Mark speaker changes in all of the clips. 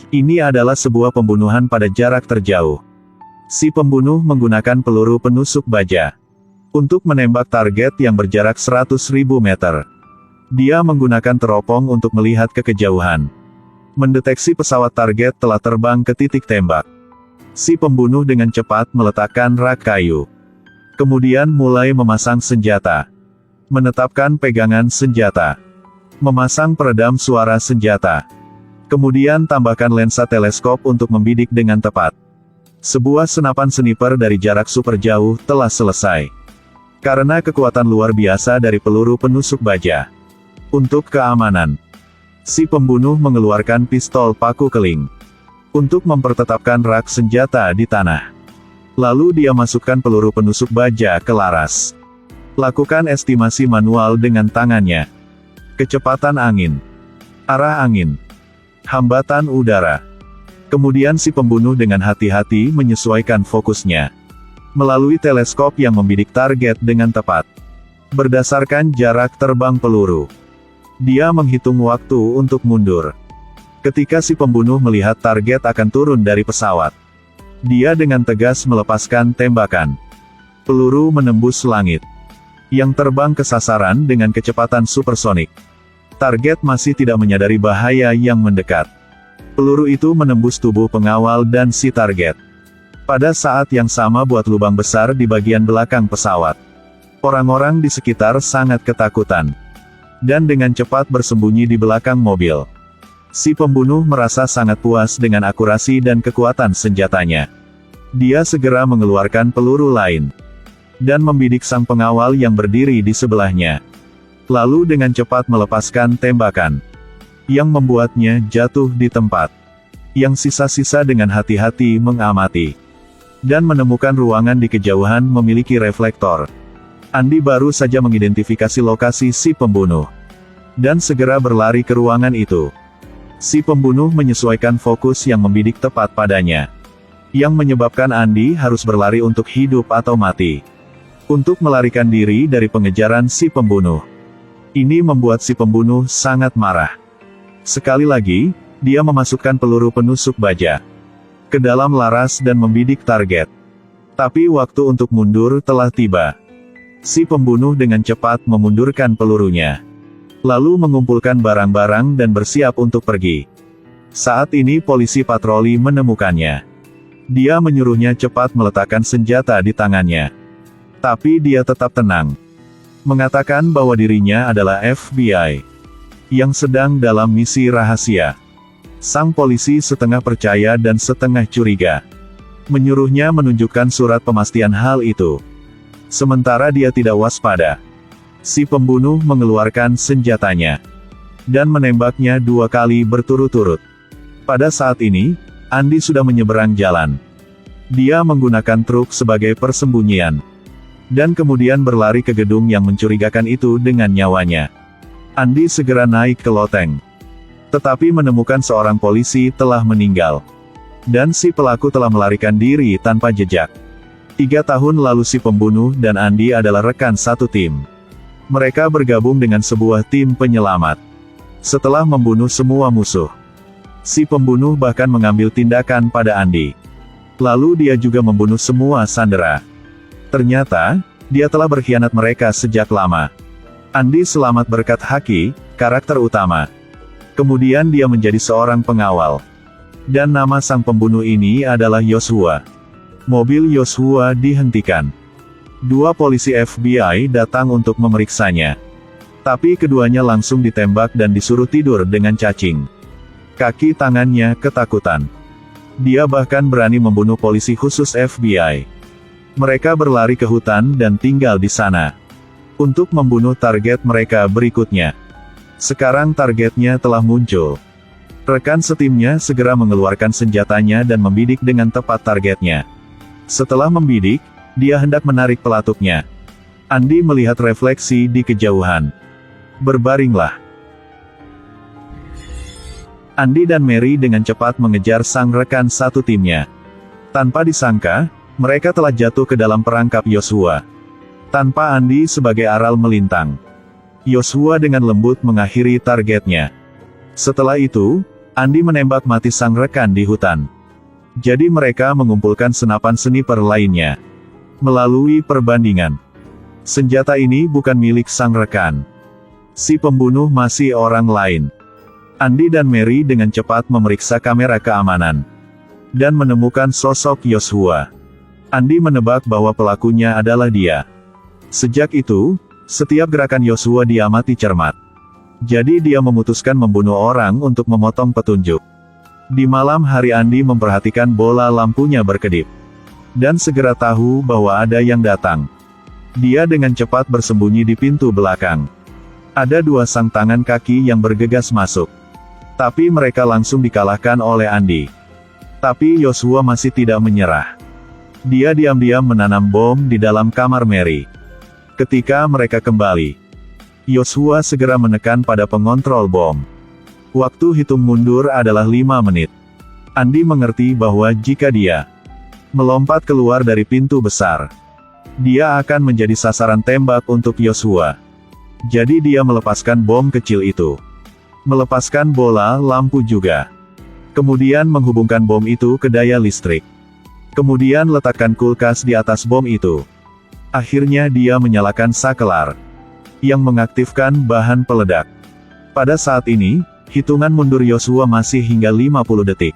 Speaker 1: Ini adalah sebuah pembunuhan pada jarak terjauh. Si pembunuh menggunakan peluru penusuk baja untuk menembak target yang berjarak 100.000 meter. Dia menggunakan teropong untuk melihat ke kejauhan. Mendeteksi pesawat target telah terbang ke titik tembak. Si pembunuh dengan cepat meletakkan rak kayu. Kemudian mulai memasang senjata. Menetapkan pegangan senjata. Memasang peredam suara senjata. Kemudian tambahkan lensa teleskop untuk membidik dengan tepat. Sebuah senapan sniper dari jarak super jauh telah selesai. Karena kekuatan luar biasa dari peluru penusuk baja. Untuk keamanan, si pembunuh mengeluarkan pistol paku keling untuk mempertetapkan rak senjata di tanah. Lalu dia masukkan peluru penusuk baja ke laras. Lakukan estimasi manual dengan tangannya. Kecepatan angin, arah angin, hambatan udara. Kemudian si pembunuh dengan hati-hati menyesuaikan fokusnya melalui teleskop yang membidik target dengan tepat. Berdasarkan jarak terbang peluru, dia menghitung waktu untuk mundur. Ketika si pembunuh melihat target akan turun dari pesawat, dia dengan tegas melepaskan tembakan. Peluru menembus langit, yang terbang ke sasaran dengan kecepatan supersonik. Target masih tidak menyadari bahaya yang mendekat. Peluru itu menembus tubuh pengawal dan si target. Pada saat yang sama buat lubang besar di bagian belakang pesawat. Orang-orang di sekitar sangat ketakutan. Dan dengan cepat bersembunyi di belakang mobil. Si pembunuh merasa sangat puas dengan akurasi dan kekuatan senjatanya. Dia segera mengeluarkan peluru lain. Dan membidik sang pengawal yang berdiri di sebelahnya. Lalu dengan cepat melepaskan tembakan. Yang membuatnya jatuh di tempat. Yang sisa-sisa dengan hati-hati mengamati. Dan menemukan ruangan di kejauhan memiliki reflektor. Andi baru saja mengidentifikasi lokasi si pembunuh. Dan segera berlari ke ruangan itu. Si pembunuh menyesuaikan fokus yang membidik tepat padanya. Yang menyebabkan Andi harus berlari untuk hidup atau mati. Untuk melarikan diri dari pengejaran si pembunuh. Ini membuat si pembunuh sangat marah. Sekali lagi, dia memasukkan peluru penusuk baja ke dalam laras dan membidik target. Tapi waktu untuk mundur telah tiba. Si pembunuh dengan cepat memundurkan pelurunya. Lalu mengumpulkan barang-barang dan bersiap untuk pergi. Saat ini polisi patroli menemukannya. Dia menyuruhnya cepat meletakkan senjata di tangannya. Tapi dia tetap tenang. Mengatakan bahwa dirinya adalah FBI. Yang sedang dalam misi rahasia. Sang polisi setengah percaya dan setengah curiga. Menyuruhnya menunjukkan surat pemastian hal itu. Sementara dia tidak waspada. Si pembunuh mengeluarkan senjatanya. Dan menembaknya 2 kali berturut-turut. Pada saat ini, Andi sudah menyeberang jalan. Dia menggunakan truk sebagai persembunyian. Dan kemudian berlari ke gedung yang mencurigakan itu dengan nyawanya. Andi segera naik ke loteng. Tetapi menemukan seorang polisi telah meninggal. Dan si pelaku telah melarikan diri tanpa jejak. 3 tahun lalu si pembunuh dan Andi adalah rekan satu tim. Mereka bergabung dengan sebuah tim penyelamat. Setelah membunuh semua musuh, si pembunuh bahkan mengambil tindakan pada Andi. Lalu dia juga membunuh semua sandera. Ternyata, dia telah berkhianat mereka sejak lama. Andi selamat berkat Haki, karakter utama. Kemudian dia menjadi seorang pengawal. Dan nama sang pembunuh ini adalah Joshua. Mobil Joshua dihentikan. 2 polisi FBI datang untuk memeriksanya. Tapi keduanya langsung ditembak dan disuruh tidur dengan cacing. Kaki tangannya ketakutan. Dia bahkan berani membunuh polisi khusus FBI. Mereka berlari ke hutan dan tinggal di sana. Untuk membunuh target mereka berikutnya. Sekarang targetnya telah muncul. Rekan setimnya segera mengeluarkan senjatanya dan membidik dengan tepat targetnya. Setelah membidik, dia hendak menarik pelatuknya. Andi melihat refleksi di kejauhan. Berbaringlah. Andi dan Mary dengan cepat mengejar sang rekan satu timnya. Tanpa disangka, mereka telah jatuh ke dalam perangkap Joshua. Tanpa Andi sebagai aral melintang. Joshua dengan lembut mengakhiri targetnya. Setelah itu, Andi menembak mati sang rekan di hutan. Jadi mereka mengumpulkan senapan sniper lainnya. Melalui perbandingan, senjata ini bukan milik sang rekan. Si pembunuh masih orang lain. Andi dan Mary dengan cepat memeriksa kamera keamanan dan menemukan sosok Yosua. Andi menebak bahwa pelakunya adalah dia. Sejak itu, setiap gerakan Yosua diamati cermat. Jadi dia memutuskan membunuh orang untuk memotong petunjuk. Di malam hari Andi memperhatikan bola lampunya berkedip. Dan segera tahu bahwa ada yang datang. Dia dengan cepat bersembunyi di pintu belakang. Ada dua sang tangan kaki yang bergegas masuk. Tapi mereka langsung dikalahkan oleh Andi. Tapi Yosua masih tidak menyerah. Dia diam-diam menanam bom di dalam kamar Mary. Ketika mereka kembali, Yosua segera menekan pada pengontrol bom. Waktu hitung mundur adalah 5 menit. Andi mengerti bahwa jika dia melompat keluar dari pintu besar, dia akan menjadi sasaran tembak untuk Yosua. Jadi dia melepaskan bom kecil itu. Melepaskan bola lampu juga. Kemudian menghubungkan bom itu ke daya listrik. Kemudian letakkan kulkas di atas bom itu. Akhirnya dia menyalakan sakelar yang mengaktifkan bahan peledak. Pada saat ini, hitungan mundur Yosua masih hingga 50 detik.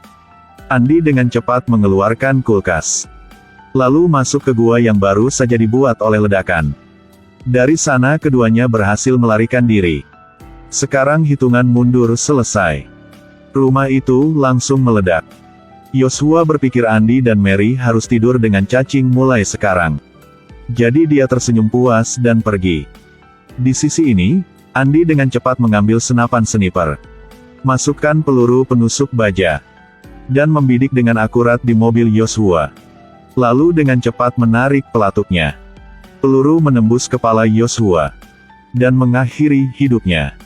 Speaker 1: Andi dengan cepat mengeluarkan kulkas. Lalu masuk ke gua yang baru saja dibuat oleh ledakan. Dari sana keduanya berhasil melarikan diri. Sekarang hitungan mundur selesai. Rumah itu langsung meledak. Yosua berpikir Andi dan Mary harus tidur dengan cacing mulai sekarang. Jadi dia tersenyum puas dan pergi. Di sisi ini, Andi dengan cepat mengambil senapan sniper. Masukkan peluru penusuk baja. Dan membidik dengan akurat di mobil Yosua. Lalu dengan cepat menarik pelatuknya. Peluru menembus kepala Yosua. Dan mengakhiri hidupnya.